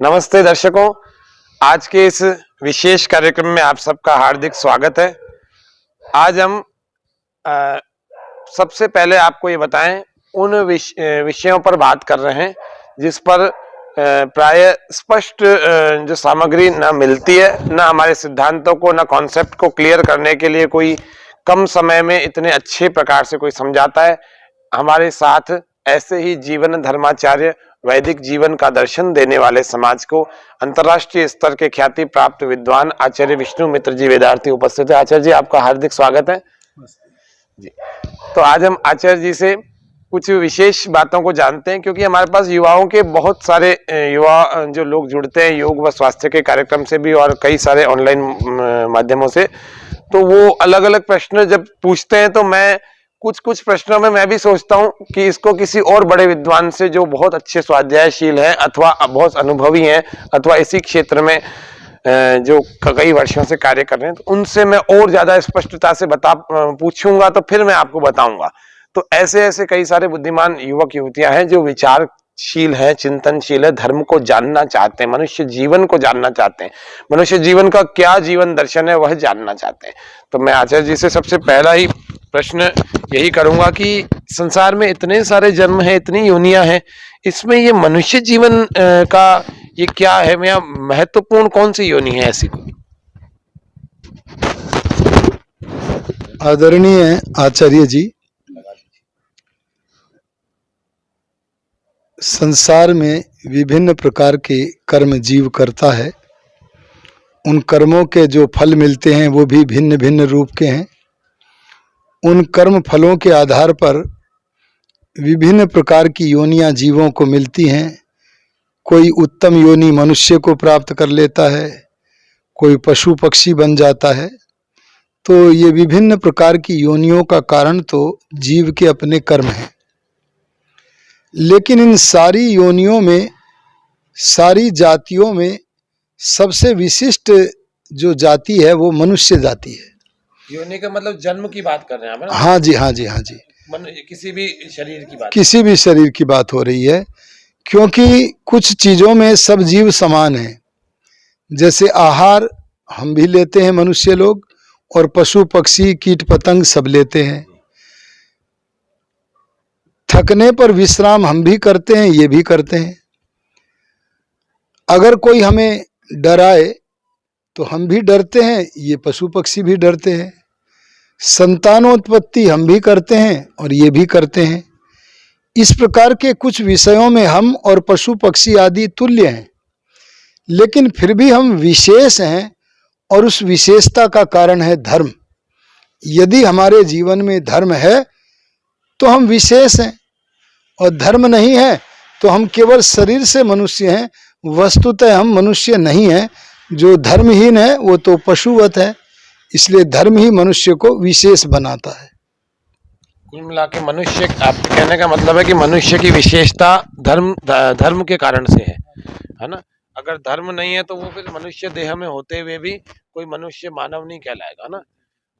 नमस्ते दर्शकों, आज के इस विशेष कार्यक्रम में आप सबका हार्दिक स्वागत है। आज हम सबसे पहले आपको ये बताएं उन विषयों पर बात कर रहे हैं जिस पर प्राय स्पष्ट जो सामग्री ना मिलती है, ना हमारे सिद्धांतों को, ना कॉन्सेप्ट को क्लियर करने के लिए कोई कम समय में इतने अच्छे प्रकार से कोई समझाता है। हमारे साथ ऐसे ही जीवन धर्माचार्य, वैदिक जीवन का दर्शन देने वाले, समाज को अंतर्राष्ट्रीय स्तर के ख्याति प्राप्त विद्वान आचार्य विष्णु मित्र जी वेदार्थी उपस्थित है। आचार्य जी, आपका हार्दिक स्वागत है जी। तो आज हम आचार्य जी से कुछ विशेष बातों को जानते हैं, क्योंकि हमारे पास युवाओं के बहुत सारे युवा जो लोग जुड़ते हैं योग व स्वास्थ्य के कार्यक्रम से भी और कई सारे ऑनलाइन माध्यमों से, तो वो अलग अलग प्रश्न जब पूछते हैं तो मैं कुछ प्रश्नों में मैं भी सोचता हूं कि इसको किसी और बड़े विद्वान से जो बहुत अच्छे स्वाध्यायशील हैं अथवा बहुत अनुभवी हैं अथवा इसी क्षेत्र में जो कई वर्षों से कार्य कर रहे हैं, तो उनसे मैं और ज्यादा स्पष्टता से पूछूंगा तो फिर मैं आपको बताऊंगा। तो ऐसे ऐसे कई सारे बुद्धिमान युवक युवतियां हैं जो विचारशील है, चिंतनशील है, धर्म को जानना चाहते हैं, मनुष्य जीवन को जानना चाहते हैं, मनुष्य जीवन का क्या जीवन दर्शन है वह जानना चाहते हैं। तो मैं आचार्य जी से सबसे पहला ही प्रश्न यही करूंगा कि संसार में इतने सारे जन्म हैं, इतनी योनियां हैं, इसमें ये मनुष्य जीवन का ये क्या है, या महत्वपूर्ण कौन सी योनि है ऐसी कोई? आदरणीय आचार्य जी, संसार में विभिन्न प्रकार के कर्म जीव करता है। उन कर्मों के जो फल मिलते हैं वो भी भिन्न भिन्न रूप के हैं। उन कर्म फलों के आधार पर विभिन्न प्रकार की योनियां जीवों को मिलती हैं। कोई उत्तम योनि मनुष्य को प्राप्त कर लेता है, कोई पशु पक्षी बन जाता है। तो ये विभिन्न प्रकार की योनियों का कारण तो जीव के अपने कर्म हैं। लेकिन इन सारी योनियों में, सारी जातियों में सबसे विशिष्ट जो जाति है वो मनुष्य जाति है। योनि का मतलब जन्म की बात कर रहे हैं आप? हाँ जी, हाँ जी, हाँ जी। किसी भी शरीर की बात, किसी भी शरीर की बात हो रही है, क्योंकि कुछ चीजों में सब जीव समान हैं। जैसे आहार हम भी लेते हैं मनुष्य लोग, और पशु पक्षी कीट पतंग सब लेते हैं। थकने पर विश्राम हम भी करते हैं, ये भी करते हैं। अगर कोई हमें डराए तो हम भी डरते हैं, ये पशु पक्षी भी डरते हैं। संतानोत्पत्ति हम भी करते हैं और ये भी करते हैं। इस प्रकार के कुछ विषयों में हम और पशु पक्षी आदि तुल्य हैं, लेकिन फिर भी हम विशेष हैं, और उस विशेषता का कारण है धर्म। यदि हमारे जीवन में धर्म है तो हम विशेष हैं, और धर्म नहीं है तो हम केवल शरीर से मनुष्य हैं, वस्तुतः हम मनुष्य नहीं हैं। जो धर्महीन है वो तो पशुवत है। इसलिए धर्म ही मनुष्य को विशेष बनाता है। कुल मिला के मनुष्य, आप कहने का मतलब है कि मनुष्य की विशेषता धर्म के कारण से है ना? अगर धर्म नहीं है तो वो फिर मनुष्य देह में होते हुए भी कोई मनुष्य मानव नहीं कहलाएगा ना।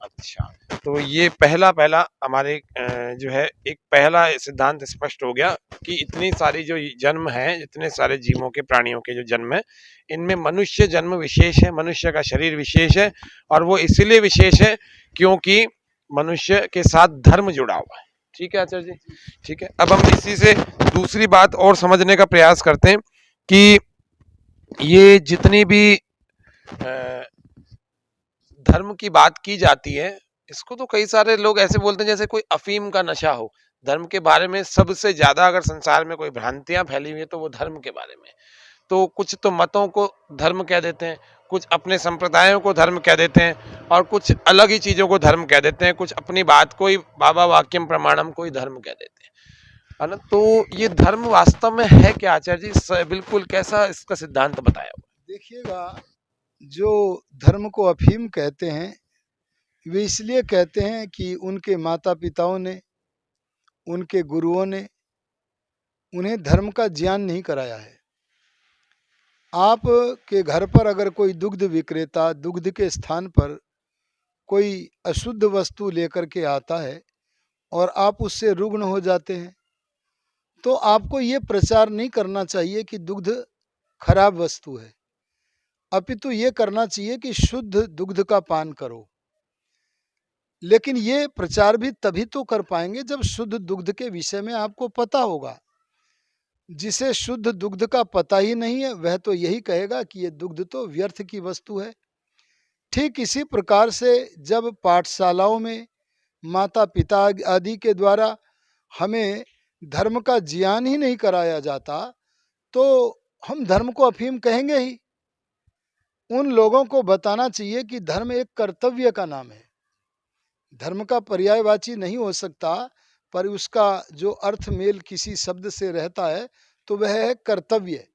अच्छा, तो ये पहला हमारे जो है एक पहला सिद्धांत स्पष्ट हो गया कि इतनी सारी जो जन्म है, इतने सारे जीवों के, प्राणियों के जो जन्म है, इनमें मनुष्य जन्म विशेष है, मनुष्य का शरीर विशेष है, और वो इसलिए विशेष है क्योंकि मनुष्य के साथ धर्म जुड़ा हुआ है। ठीक है आचार्य जी? ठीक है। अब हम इसी से दूसरी बात और समझने का प्रयास करते हैं कि ये जितनी भी धर्म की बात की जाती है, इसको तो कई सारे लोग ऐसे बोलते हैं जैसे कोई अफीम का नशा हो। धर्म के बारे में सबसे ज्यादा अगर संसार में कोई भ्रांतियां फैली हुई है तो वो धर्म के बारे में। तो कुछ तो मतों को धर्म कह देते हैं, कुछ अपने संप्रदायों को धर्म कह देते हैं, और कुछ अलग ही चीजों को धर्म कह देते हैं। कुछ अपनी बात को ही बाबा वाक्यम प्रमाणम को ही धर्म कह देते हैं, है ना? तो ये धर्म वास्तव में है क्या आचार्य जी? बिल्कुल कैसा इसका सिद्धांत बताया हुआ? देखिएगा, जो धर्म को अफीम कहते हैं वे इसलिए कहते हैं कि उनके माता पिताओं ने, उनके गुरुओं ने उन्हें धर्म का ज्ञान नहीं कराया है। आप के घर पर अगर कोई दुग्ध विक्रेता दुग्ध के स्थान पर कोई अशुद्ध वस्तु लेकर के आता है और आप उससे रुग्ण हो जाते हैं, तो आपको ये प्रचार नहीं करना चाहिए कि दुग्ध खराब वस्तु है, अपितु ये करना चाहिए कि शुद्ध दुग्ध का पान करो। लेकिन ये प्रचार भी तभी तो कर पाएंगे जब शुद्ध दुग्ध के विषय में आपको पता होगा। जिसे शुद्ध दुग्ध का पता ही नहीं है वह तो यही कहेगा कि ये दुग्ध तो व्यर्थ की वस्तु है। ठीक इसी प्रकार से जब पाठशालाओं में माता पिता आदि के द्वारा हमें धर्म का ज्ञान ही नहीं कराया जाता तो हम धर्म को अफीम कहेंगे ही। उन लोगों को बताना चाहिए कि धर्म एक कर्तव्य का नाम है। धर्म का पर्यायवाची नहीं हो सकता, पर उसका जो अर्थ मेल किसी शब्द से रहता है तो वह है कर्तव्य।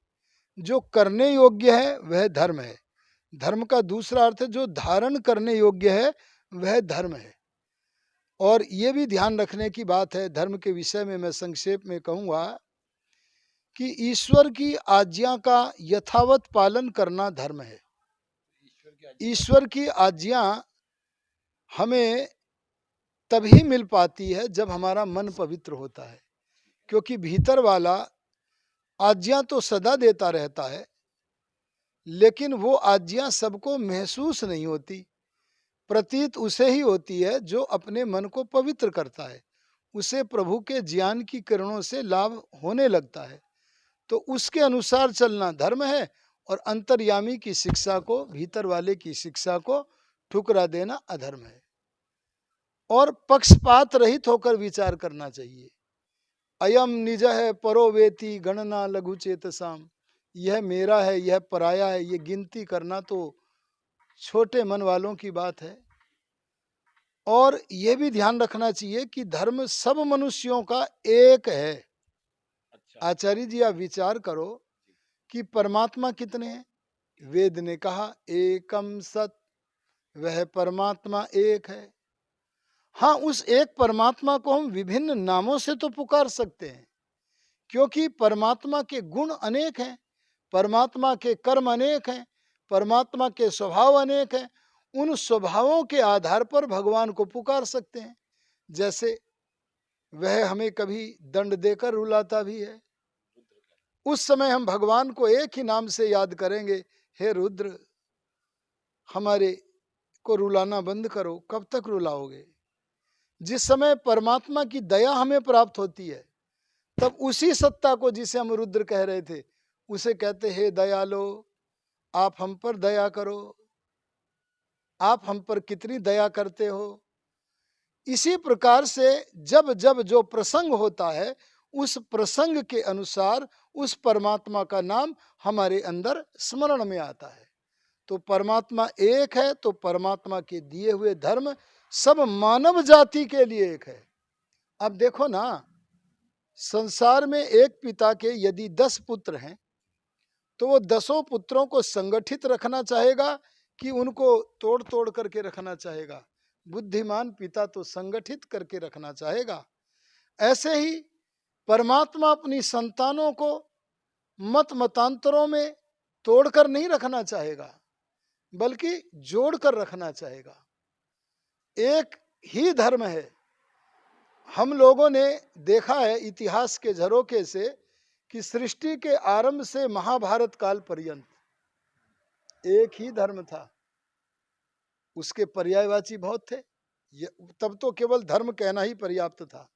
जो करने योग्य है वह धर्म है। धर्म का दूसरा अर्थ जो धारण करने योग्य है वह धर्म है। और ये भी ध्यान रखने की बात है, धर्म के विषय में मैं संक्षेप में कहूँगा कि ईश्वर की आज्ञा का यथावत पालन करना धर्म है। ईश्वर की आज्ञा हमें तभी मिल पाती है जब हमारा मन पवित्र होता है, क्योंकि भीतर वाला आज्ञा तो सदा देता रहता है, लेकिन वो आज्ञा सबको महसूस नहीं होती। प्रतीत उसे ही होती है जो अपने मन को पवित्र करता है, उसे प्रभु के ज्ञान की किरणों से लाभ होने लगता है। तो उसके अनुसार चलना धर्म है, और अंतर्यामी की शिक्षा को, भीतर वाले की शिक्षा को ठुकरा देना अधर्म है। और पक्षपात रहित होकर विचार करना चाहिए। अयम निज है परो वेति गणना लघु चेतसाम, यह मेरा है यह पराया है, ये गिनती करना तो छोटे मन वालों की बात है। और यह भी ध्यान रखना चाहिए कि धर्म सब मनुष्यों का एक है। आचार्य जी आप विचार करो कि परमात्मा कितने हैं। वेद ने कहा एकम सत, वह परमात्मा एक है। हाँ, उस एक परमात्मा को हम विभिन्न नामों से तो पुकार सकते हैं, क्योंकि परमात्मा के गुण अनेक हैं, परमात्मा के कर्म अनेक हैं, परमात्मा के स्वभाव अनेक हैं। उन स्वभावों के आधार पर भगवान को पुकार सकते हैं। जैसे वह हमें कभी दंड देकर रुलाता भी है, उस समय हम भगवान को एक ही नाम से याद करेंगे, हे रुद्र हमारे को रुलाना बंद करो। कब तक रुलाओगे? जिस समय परमात्मा की दया हमें प्राप्त होती है, तब उसी सत्ता को जिसे हम रुद्र कह रहे थे उसे कहते हे दयालो, आप हम पर दया करो। आप हम पर कितनी दया करते हो। इसी प्रकार से जब जब जो प्रसंग होता है उस प्रसंग के अनुसार उस परमात्मा का नाम हमारे अंदर स्मरण में आता है। तो परमात्मा एक है, तो परमात्मा के दिए हुए धर्म सब मानव जाति के लिए एक है। अब देखो ना, संसार में एक पिता के यदि 10 पुत्र हैं तो वो 10 पुत्रों को संगठित रखना चाहेगा कि उनको तोड़ तोड़ करके रखना चाहेगा? बुद्धिमान पिता तो संगठित करके रखना चाहेगा। ऐसे ही परमात्मा अपनी संतानों को मत मतांतरों में तोड़कर नहीं रखना चाहेगा, बल्कि जोड़कर रखना चाहेगा। एक ही धर्म है। हम लोगों ने देखा है इतिहास के झरोखे से कि सृष्टि के आरंभ से महाभारत काल पर्यंत एक ही धर्म था। उसके पर्यायवाची बहुत थे, तब तो केवल धर्म कहना ही पर्याप्त था,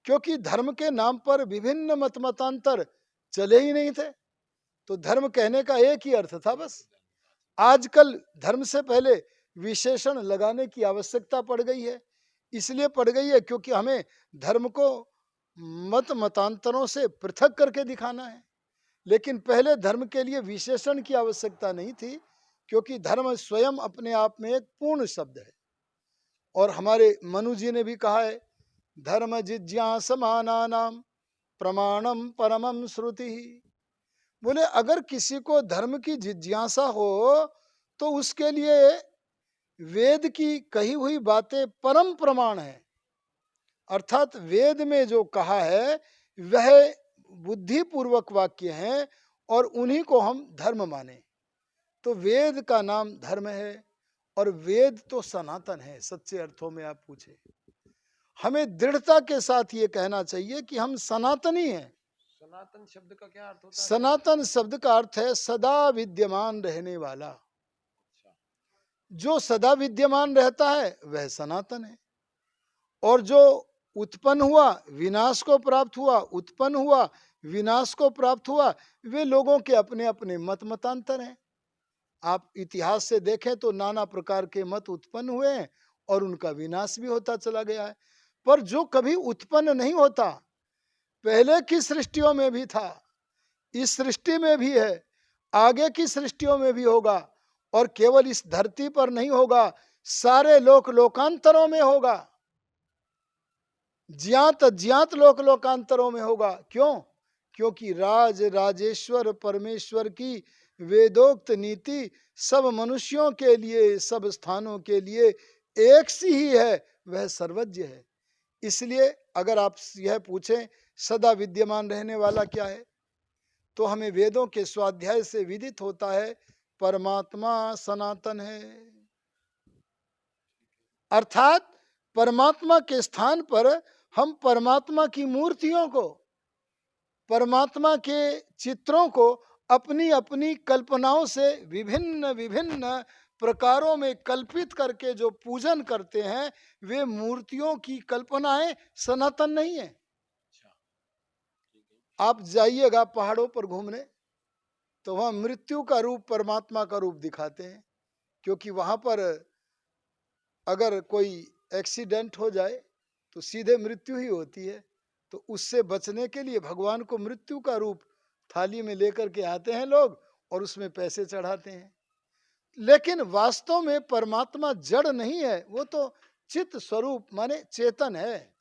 क्योंकि धर्म के नाम पर विभिन्न मत मतांतर चले ही नहीं थे। तो धर्म कहने का एक ही अर्थ था बस। आजकल धर्म से पहले विशेषण लगाने की आवश्यकता पड़ गई है। इसलिए पड़ गई है क्योंकि हमें धर्म को मत मतांतरों से पृथक करके दिखाना है। लेकिन पहले धर्म के लिए विशेषण की आवश्यकता नहीं थी, क्योंकि धर्म स्वयं अपने आप में एक पूर्ण शब्द है। और हमारे मनु जी ने भी कहा है, धर्म जिज्ञासमानानाम प्रमाणम परमम श्रुति। बोले अगर किसी को धर्म की जिज्ञासा हो तो उसके लिए वेद की कही हुई बातें परम प्रमाण है। अर्थात वेद में जो कहा है वह बुद्धिपूर्वक वाक्य हैं और उन्हीं को हम धर्म माने। तो वेद का नाम धर्म है, और वेद तो सनातन है। सच्चे अर्थों में आप पूछे, हमें दृढ़ता के साथ ये कहना चाहिए कि हम सनातनी हैं। सनातन शब्द का क्या अर्थ होता है? सनातन शब्द का अर्थ है सदा विद्यमान रहने वाला। जो सदा विद्यमान रहता है वह सनातन है, और जो उत्पन्न हुआ विनाश को प्राप्त हुआ, उत्पन्न हुआ विनाश को प्राप्त हुआ, वे लोगों के अपने अपने मत मतांतर हैं। आप इतिहास से देखें तो नाना प्रकार के मत उत्पन्न हुए हैं और उनका विनाश भी होता चला गया है। पर जो कभी उत्पन्न नहीं होता, पहले की सृष्टियों में भी था, इस सृष्टि में भी है, आगे की सृष्टियों में भी होगा, और केवल इस धरती पर नहीं होगा, सारे लोक लोकांतरों में होगा, ज्ञात अज्ञात लोक लोकांतरों में होगा। क्यों? क्योंकि राज राजेश्वर परमेश्वर की वेदोक्त नीति सब मनुष्यों के लिए, सब स्थानों के लिए एक सी ही है, वह सर्वज्ञ है। इसलिए अगर आप यह पूछें सदा विद्यमान रहने वाला क्या है, तो हमें वेदों के स्वाध्याय से विदित होता है परमात्मा सनातन है। अर्थात परमात्मा के स्थान पर हम परमात्मा की मूर्तियों को, परमात्मा के चित्रों को अपनी अपनी कल्पनाओं से विभिन्न विभिन्न प्रकारों में कल्पित करके जो पूजन करते हैं, वे मूर्तियों की कल्पनाएं सनातन नहीं है। आप जाइएगा पहाड़ों पर घूमने, तो वहां मृत्यु का रूप परमात्मा का रूप दिखाते हैं, क्योंकि वहां पर अगर कोई एक्सीडेंट हो जाए तो सीधे मृत्यु ही होती है। तो उससे बचने के लिए भगवान को मृत्यु का रूप थाली में लेकर के आते हैं लोग, और उसमें पैसे चढ़ाते हैं। लेकिन वास्तव में परमात्मा जड़ नहीं है, वो तो चित्त स्वरूप माने चेतन है,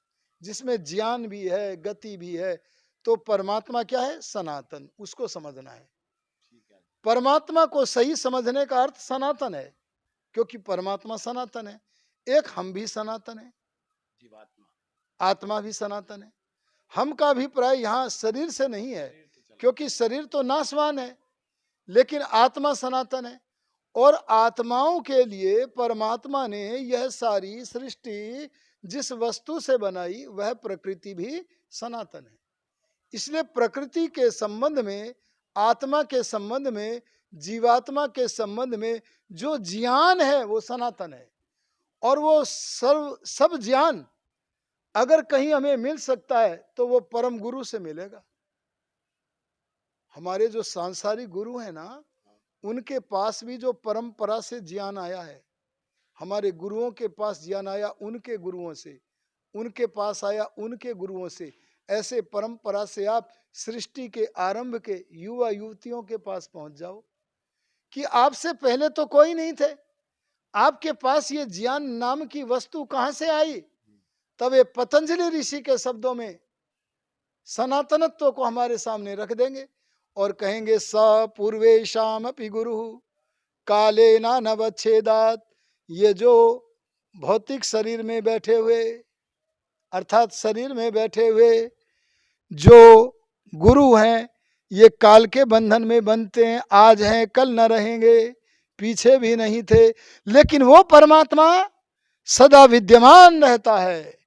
जिसमें ज्ञान भी है, गति भी है। तो परमात्मा क्या है? सनातन। उसको समझना है। परमात्मा को सही समझने का अर्थ सनातन है, क्योंकि परमात्मा सनातन है। एक हम भी सनातन है, आत्मा भी सनातन है। हम का अभिप्राय यहाँ शरीर से नहीं है, क्योंकि शरीर तो नाशवान है, लेकिन आत्मा सनातन है। और आत्माओं के लिए परमात्मा ने यह सारी सृष्टि जिस वस्तु से बनाई, वह प्रकृति भी सनातन है। इसलिए प्रकृति के संबंध में, आत्मा के संबंध में, जीवात्मा के संबंध में जो ज्ञान है वो सनातन है। और वो सब ज्ञान अगर कहीं हमें मिल सकता है तो वो परम गुरु से मिलेगा। हमारे जो सांसारिक गुरु हैं ना, उनके पास भी जो परंपरा से ज्ञान आया है, हमारे गुरुओं के पास ज्ञान आया उनके गुरुओं से, उनके पास आया उनके गुरुओं से। ऐसे परंपरा से आप सृष्टि के आरंभ के युवा युवतियों के पास पहुंच जाओ कि आपसे पहले तो कोई नहीं थे, आपके पास ये ज्ञान नाम की वस्तु कहां से आई? तब ये पतंजलि ऋषि के शब्दों में सनातनत्व को हमारे सामने रख देंगे और कहेंगे स पूर्वेशाम अपि गुरु काले ना नवच्छेदात। ये जो भौतिक शरीर में बैठे हुए, अर्थात शरीर में बैठे हुए जो गुरु हैं, ये काल के बंधन में बनते हैं। आज हैं कल न रहेंगे, पीछे भी नहीं थे, लेकिन वो परमात्मा सदा विद्यमान रहता है।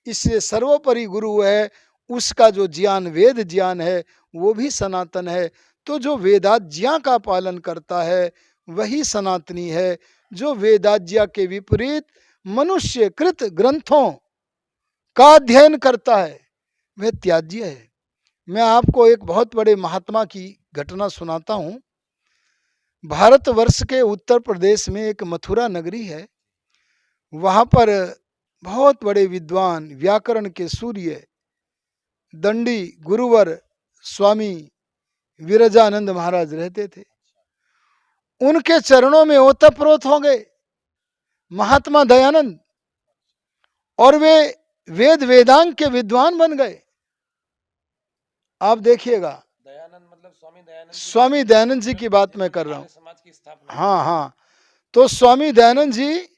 इससे सर्वोपरि गुरु है, उसका जो ज्ञान वेद ज्ञान है वो भी सनातन है। तो जो वेदाज्ञा का पालन करता है वही सनातनी है। जो वेदाज्ञा के विपरीत मनुष्य कृत ग्रंथों का अध्ययन करता है वह त्याज्य है। मैं आपको एक बहुत बड़े महात्मा की घटना सुनाता हूं। भारतवर्ष के उत्तर प्रदेश में एक मथुरा नगरी है। वहां पर बहुत बड़े विद्वान, व्याकरण के सूर्य, दंडी गुरुवर स्वामी विरजानंद महाराज रहते थे। उनके चरणों में ओतप्रोत हो गए महात्मा दयानंद, और वे वेद वेदांग के विद्वान बन गए। आप देखिएगा, दयानंद मतलब स्वामी दयानंद जी की बात मैं कर रहा हूँ। समाज की स्थापना। हाँ, तो स्वामी दयानंद जी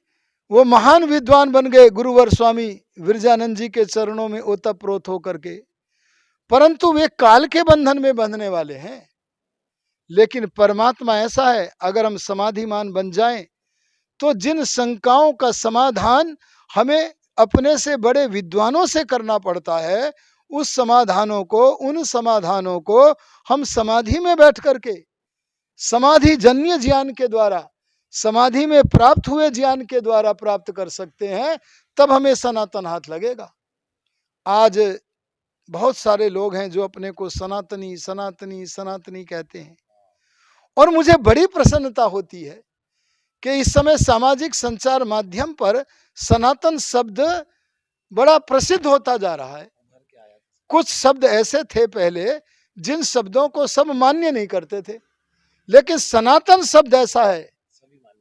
वो महान विद्वान बन गए गुरुवर स्वामी विरजानंद जी के चरणों में ओतप्रोत होकर के। परंतु वे काल के बंधन में बंधने वाले हैं। लेकिन परमात्मा ऐसा है, अगर हम समाधिमान बन जाएं तो जिन शंकाओं का समाधान हमें अपने से बड़े विद्वानों से करना पड़ता है, उस समाधानों को, उन समाधानों को हम समाधि में बैठ करके, समाधि जन्य ज्ञान के द्वारा, समाधि में प्राप्त हुए ज्ञान के द्वारा प्राप्त कर सकते हैं, तब हमें सनातन हाथ लगेगा। आज बहुत सारे लोग हैं जो अपने को सनातनी सनातनी सनातनी कहते हैं, और मुझे बड़ी प्रसन्नता होती है कि इस समय सामाजिक संचार माध्यम पर सनातन शब्द बड़ा प्रसिद्ध होता जा रहा है। कुछ शब्द ऐसे थे पहले जिन शब्दों को सब मान्य नहीं करते थे, लेकिन सनातन शब्द ऐसा है,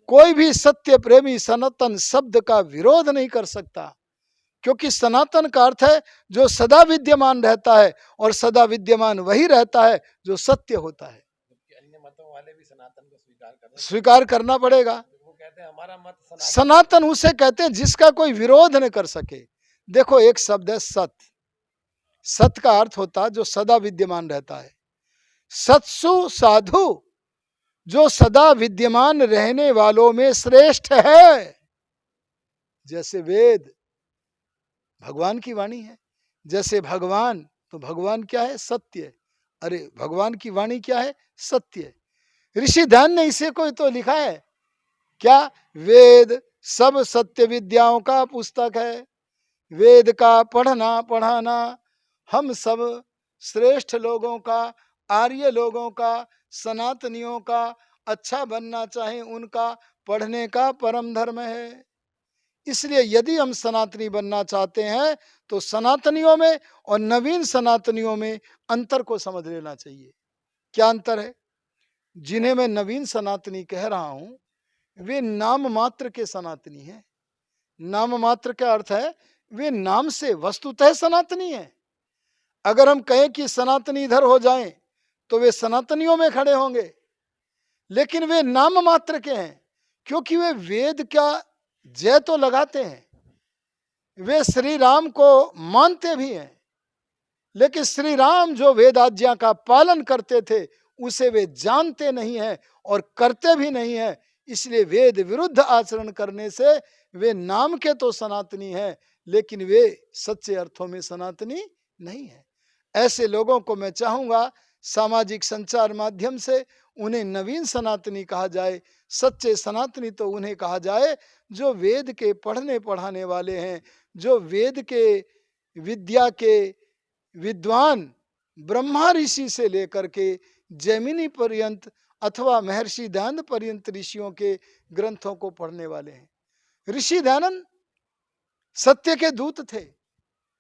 कोई भी सत्य प्रेमी सनातन शब्द का विरोध नहीं कर सकता, क्योंकि सनातन का अर्थ है जो सदा विद्यमान रहता है, और सदा विद्यमान वही रहता है जो सत्य होता है। अन्य मतों वाले भी सनातन को स्वीकार करना पड़ेगा। वो कहते हैं हमारा मत सनातन उसे कहते हैं जिसका कोई विरोध न कर सके। देखो, एक शब्द है सत्य। सत्य का अर्थ होता है जो सदा विद्यमान रहता है। सत्सु साधु, जो सदा विद्यमान रहने वालों में श्रेष्ठ है। जैसे वेद भगवान की वाणी है, जैसे भगवान, तो भगवान क्या है? सत्य। अरे भगवान की वाणी क्या है? सत्य। ऋषि ध्यान ने इसे कोई तो लिखा है क्या? वेद सब सत्य विद्याओं का पुस्तक है, वेद का पढ़ना पढ़ाना हम सब श्रेष्ठ लोगों का, आर्य लोगों का, सनातनियों का, अच्छा बनना चाहे उनका पढ़ने का परम धर्म है। इसलिए यदि हम सनातनी बनना चाहते हैं तो सनातनियों में और नवीन सनातनियों में अंतर को समझ लेना चाहिए। क्या अंतर है? जिन्हें मैं नवीन सनातनी कह रहा हूं वे नाम मात्र के सनातनी हैं। नाम मात्र का अर्थ है वे नाम से वस्तुतः सनातनी हैं। अगर हम कहें कि सनातनी इधर हो जाएं तो वे सनातनियों में खड़े होंगे, लेकिन वे नाम मात्र के हैं, क्योंकि वे वेद का जय तो लगाते हैं, वे श्री राम को मानते भी हैं, लेकिन श्री राम जो वेद आज्ञा का पालन करते थे उसे वे जानते नहीं हैं और करते भी नहीं हैं। इसलिए वेद विरुद्ध आचरण करने से वे नाम के तो सनातनी हैं, लेकिन वे सच्चे अर्थों में सनातनी नहीं है। ऐसे लोगों को मैं चाहूंगा सामाजिक संचार माध्यम से उन्हें नवीन सनातनी कहा जाए। सच्चे सनातनी तो उन्हें कहा जाए जो वेद के पढ़ने पढ़ाने वाले हैं, जो वेद के विद्या के विद्वान ब्रह्मा ऋषि से लेकर के जैमिनी पर्यंत अथवा महर्षि दयानंद पर्यंत ऋषियों के ग्रंथों को पढ़ने वाले हैं। ऋषि दयानंद सत्य के दूत थे,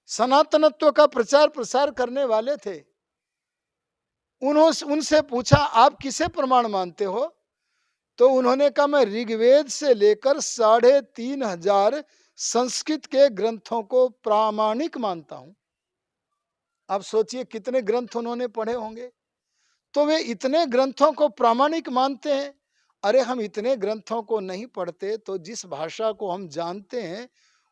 सनातनत्व का प्रचार प्रसार करने वाले थे। उनसे पूछा आप किसे प्रमाण मानते हो? तो उन्होंने कहा मैं ऋग्वेद से लेकर 3500 संस्कृत के ग्रंथों को प्रामाणिक मानता हूं। आप सोचिए कितने ग्रंथ उन्होंने पढ़े होंगे। तो वे इतने ग्रंथों को प्रामाणिक मानते हैं। अरे हम इतने ग्रंथों को नहीं पढ़ते तो जिस भाषा को हम जानते हैं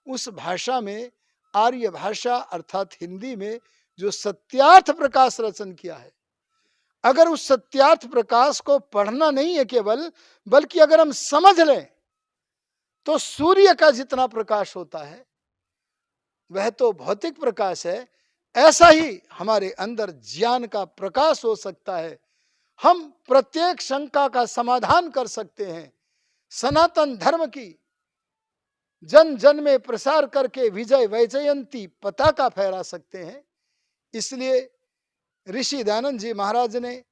उस भाषा में, आर्य भाषा अर्थात हिंदी में, जो सत्यार्थ प्रकाश रचन किया है, अगर उस सत्यार्थ प्रकाश को पढ़ना नहीं है केवल, बल्कि अगर हम समझ लें तो सूर्य का जितना प्रकाश होता है वह तो भौतिक प्रकाश है, ऐसा ही हमारे अंदर ज्ञान का प्रकाश हो सकता है। हम प्रत्येक शंका का समाधान कर सकते हैं। सनातन धर्म की जन जन में प्रसार करके विजय वैजयंती पताका फहरा सकते हैं। इसलिए ऋषि दयानंद जी महाराज ने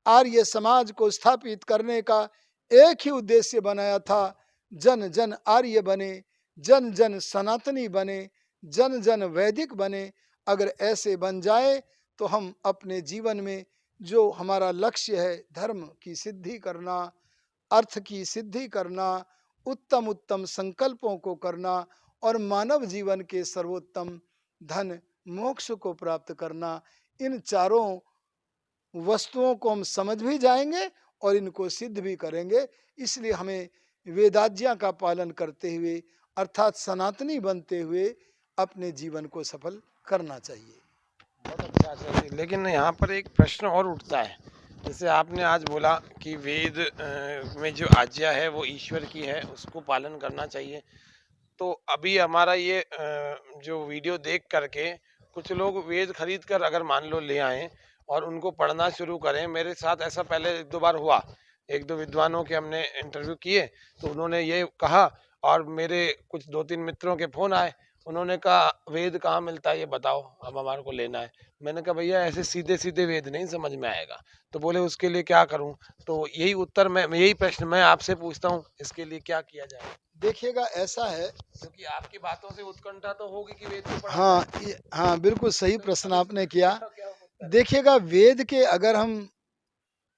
आर्य समाज को स्थापित करने का एक ही उद्देश्य बनाया था, जन जन आर्य बने, जन जन सनातनी बने, जन जन वैदिक बने। अगर ऐसे बन जाए तो हम अपने जीवन में जो हमारा लक्ष्य है, धर्म की सिद्धि करना, अर्थ की सिद्धि करना, उत्तम उत्तम संकल्पों को करना और मानव जीवन के सर्वोत्तम धन मोक्ष को प्राप्त करना, इन चारों वस्तुओं को हम समझ भी जाएंगे और इनको सिद्ध भी करेंगे। इसलिए हमें वेदाज्ञा का पालन करते हुए अर्थात सनातनी बनते हुए अपने जीवन को सफल करना चाहिए। बहुत अच्छा आचार्य जी, लेकिन यहाँ पर एक प्रश्न और उठता है। जैसे आपने आज बोला कि वेद में जो आज्ञा है वो ईश्वर की है, उसको पालन करना चाहिए। तो अभी हमारा ये जो वीडियो देख करके कुछ लोग वेद खरीद कर अगर मान लो ले आए और उनको पढ़ना शुरू करें, मेरे साथ ऐसा पहले एक दो बार हुआ, एक दो विद्वानों के हमने इंटरव्यू किए तो उन्होंने ये कहा, और मेरे कुछ दो तीन मित्रों के फोन आए, उन्होंने कहा वेद कहाँ मिलता है ये बताओ, अब हमारे को लेना है। मैंने कहा भैया ऐसे सीधे सीधे वेद नहीं समझ में आएगा। तो बोले उसके लिए क्या करूं? तो यही उत्तर मैं यही प्रश्न मैं आपसे पूछता हूँ, इसके लिए क्या किया जाए? देखिएगा ऐसा है, क्योंकि आपकी बातों से उत्कंठा तो होगी कि वेद को पढ़ा हाँ जाए, हाँ बिल्कुल सही तो प्रश्न अब आपने इसका किया। क्या उत्तर है? देखिएगा वेद के, अगर हम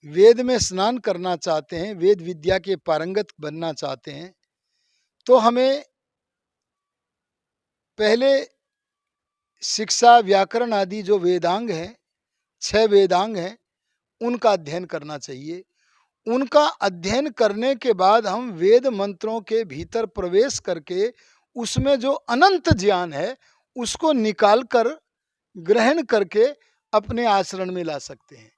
वेद में स्नान करना चाहते हैं, वेद विद्या के पारंगत बनना चाहते हैं, तो हमें पहले शिक्षा, व्याकरण आदि जो वेदांग हैं, 6 वेदांग हैं, उनका अध्ययन करना चाहिए। उनका अध्ययन करने के बाद हम वेद मंत्रों के भीतर प्रवेश करके उसमें जो अनंत ज्ञान है, उसको निकाल कर ग्रहण करके अपने आचरण में ला सकते हैं।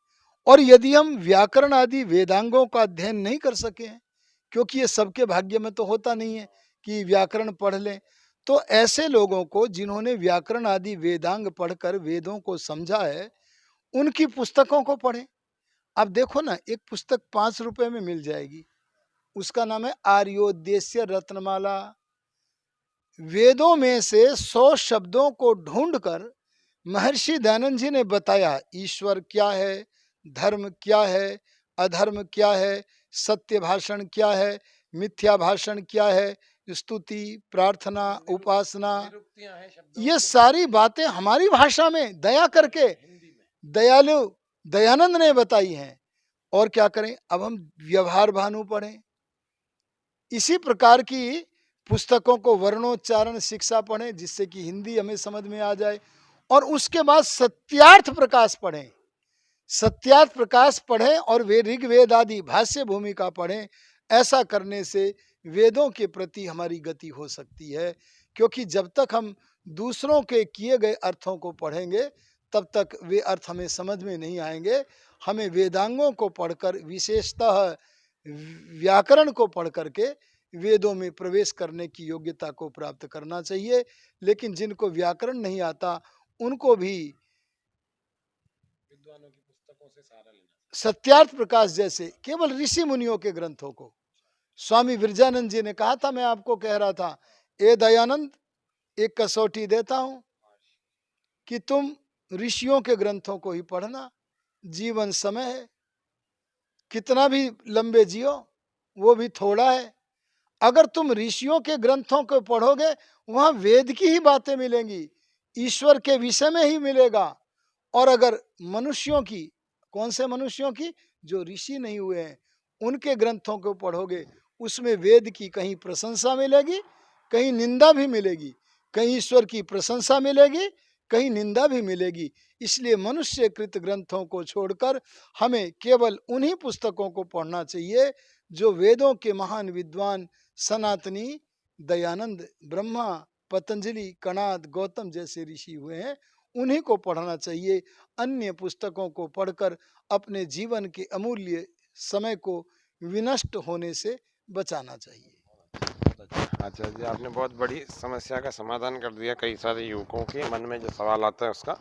और यदि हम व्याकरण आदि वेदांगों का अध्ययन नहीं कर सके हैं, क्योंकि ये सबके भाग्य में तो होता नहीं है कि व्याकरण पढ़ लें, तो ऐसे लोगों को जिन्होंने व्याकरण आदि वेदांग पढ़कर वेदों को समझा है, उनकी पुस्तकों को पढ़ें। अब देखो ना, एक पुस्तक 5 रुपए में मिल जाएगी, उसका नाम है आर्योद्देश्य रत्नमाला। वेदों में से 100 शब्दों को ढूंढकर महर्षि दयानंद जी ने बताया, ईश्वर क्या है, धर्म क्या है, अधर्म क्या है, सत्य भाषण क्या है, मिथ्या भाषण क्या है, स्तुति, प्रार्थना, उपासना, निरुक्तियां हैं शब्दों ये की सारी बातें हमारी भाषा में दया करके हिंदी में। दयालु दयानंद ने बताई हैं। और क्या करें, अब हम व्यवहार भानु पढ़ें। इसी प्रकार की पुस्तकों को वर्णोच्चारण शिक्षा पढ़ें, जिससे कि हिंदी हमें समझ में आ जाए। और उसके बाद सत्यार्थ प्रकाश पढ़ें, सत्यार्थ प्रकाश पढ़ें और वे ऋग्वेद आदि भाष्य भूमिका पढ़ें। ऐसा करने से वेदों के प्रति हमारी गति हो सकती है, क्योंकि जब तक हम दूसरों के किए गए अर्थों को पढ़ेंगे, तब तक वे अर्थ हमें समझ में नहीं आएंगे। हमें वेदांगों को पढ़कर, विशेषतः व्याकरण को पढ़ करके वेदों में प्रवेश करने की योग्यता को प्राप्त करना चाहिए। लेकिन जिनको व्याकरण नहीं आता, उनको भी विद्वानों की पुस्तकों से सहारा लेना। सत्यार्थ प्रकाश जैसे केवल ऋषि मुनियों के ग्रंथों को, स्वामी विरजानंद जी ने कहा था, मैं आपको कह रहा था, ए दयानंद, एक कसौटी देता हूं कि तुम ऋषियों के ग्रंथों को ही पढ़ना। जीवन समय है, कितना भी लंबे जियो वो भी थोड़ा है। अगर तुम ऋषियों के ग्रंथों को पढ़ोगे, वहां वेद की ही बातें मिलेंगी, ईश्वर के विषय में ही मिलेगा। और अगर मनुष्यों की, कौन से मनुष्यों की, जो ऋषि नहीं हुए हैं, उनके ग्रंथों को पढ़ोगे, उसमें वेद की कहीं प्रशंसा मिलेगी, कहीं निंदा भी मिलेगी, कहीं ईश्वर की प्रशंसा मिलेगी, कहीं निंदा भी मिलेगी। इसलिए मनुष्य कृत ग्रंथों को छोड़कर हमें केवल उन्हीं पुस्तकों को पढ़ना चाहिए जो वेदों के महान विद्वान सनातनी, दयानंद, ब्रह्मा, पतंजलि, कणाद, गौतम जैसे ऋषि हुए हैं, उन्हीं को पढ़ना चाहिए। अन्य पुस्तकों को पढ़कर अपने जीवन के अमूल्य समय को विनष्ट होने से बचाना चाहिए। अच्छा जी, आपने बहुत बड़ी समस्या का समाधान कर दिया, कई सारे युवकों के मन में जो सवाल आता है उसका।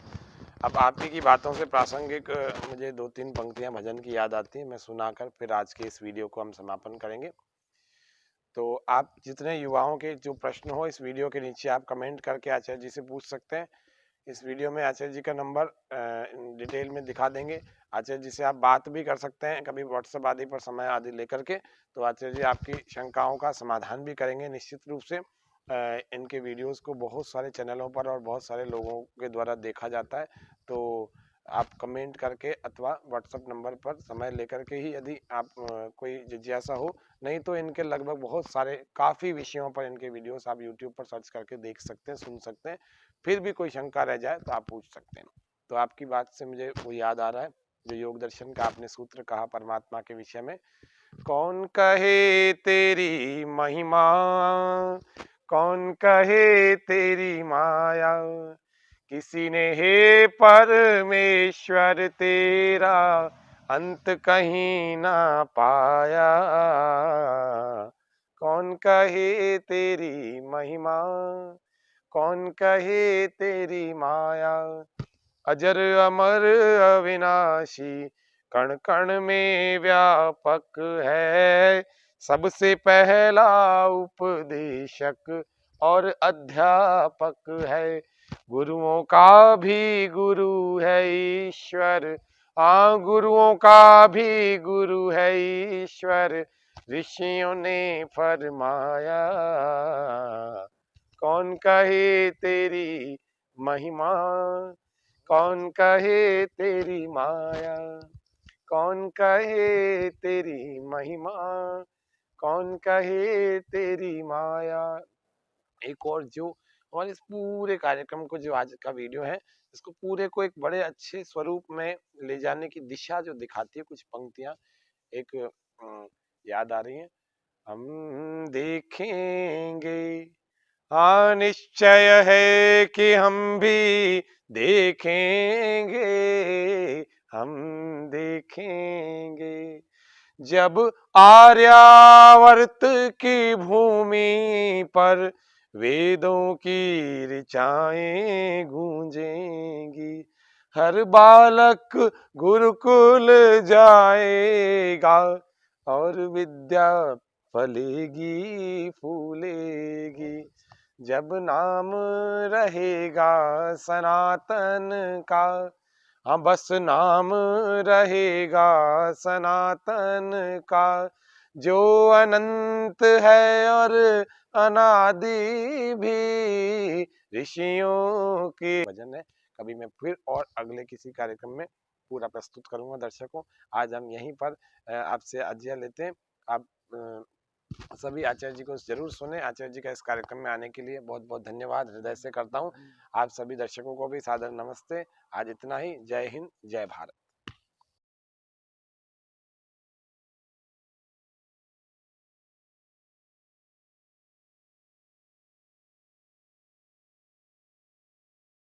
अब आप ही की बातों से प्रासंगिक मुझे दो तीन पंक्तियां भजन की याद आती है, मैं सुनाकर फिर आज के इस वीडियो को हम समापन करेंगे। तो आप जितने युवाओं के जो प्रश्न हो, इस वीडियो के नीचे आप कमेंट करके आचार्य जी से पूछ सकते हैं। इस वीडियो में आचार्य जी का नंबर डिटेल में दिखा देंगे। आचार्य जी से आप बात भी कर सकते हैं कभी व्हाट्सएप आदि पर समय आदि लेकर के, तो आचार्य जी आपकी शंकाओं का समाधान भी करेंगे निश्चित रूप से। इनके वीडियोस को बहुत सारे चैनलों पर और बहुत सारे लोगों के द्वारा देखा जाता है, तो आप कमेंट करके अथवा व्हाट्सएप नंबर पर समय लेकर के ही यदि आप कोई जिज्ञासा हो, नहीं तो इनके लगभग बहुत सारे काफ़ी विषयों पर इनके वीडियोस आप यूट्यूब पर सर्च करके देख सकते हैं, सुन सकते हैं। फिर भी कोई शंका रह जाए तो आप पूछ सकते हैं। तो आपकी बात से मुझे वो याद आ रहा है जो योग दर्शन का आपने सूत्र कहा परमात्मा के विषय में, कौन कहे तेरी महिमा, कौन कहे तेरी माया, किसी ने हे परमेश्वर तेरा अंत कहीं ना पाया, कौन कहे तेरी महिमा, कौन कहे तेरी माया। अजर अमर अविनाशी कण कण में व्यापक है, सबसे पहला उपदेशक और अध्यापक है। गुरुओं का भी गुरु है ईश्वर, हाँ गुरुओं का भी गुरु है ईश्वर, ऋषियों ने फरमाया। कौन कहे तेरी महिमा, कौन कहे तेरी माया, कौन कहे तेरी महिमा, कौन कहे तेरी माया। एक और जो हमारे इस पूरे कार्यक्रम को, जो आज का वीडियो है, इसको पूरे को एक बड़े अच्छे स्वरूप में ले जाने की दिशा जो दिखाती है, कुछ पंक्तियां एक याद आ रही हैं। हम देखेंगे, हाँ निश्चय है कि हम भी देखेंगे, हम देखेंगे, जब आर्यावर्त की भूमि पर वेदों की ऋचाएं गूंजेंगी, हर बालक गुरुकुल जाएगा और विद्या फलेगी फूलेगी, जब नाम रहेगा सनातन का, हाँ बस नाम रहेगा सनातन का, जो अनंत है और अनादि भी, ऋषियों के भजन है। कभी मैं फिर और अगले किसी कार्यक्रम में पूरा प्रस्तुत करूंगा दर्शकों। आज हम यहीं पर आपसे आज्ञा लेते हैं। आप सभी आचार्य जी को जरूर सुने। आचार्य जी का इस कार्यक्रम में आने के लिए बहुत बहुत धन्यवाद हृदय से करता हूँ। आप सभी दर्शकों को भी सादर नमस्ते। आज इतना ही। जय हिंद, जय भारत।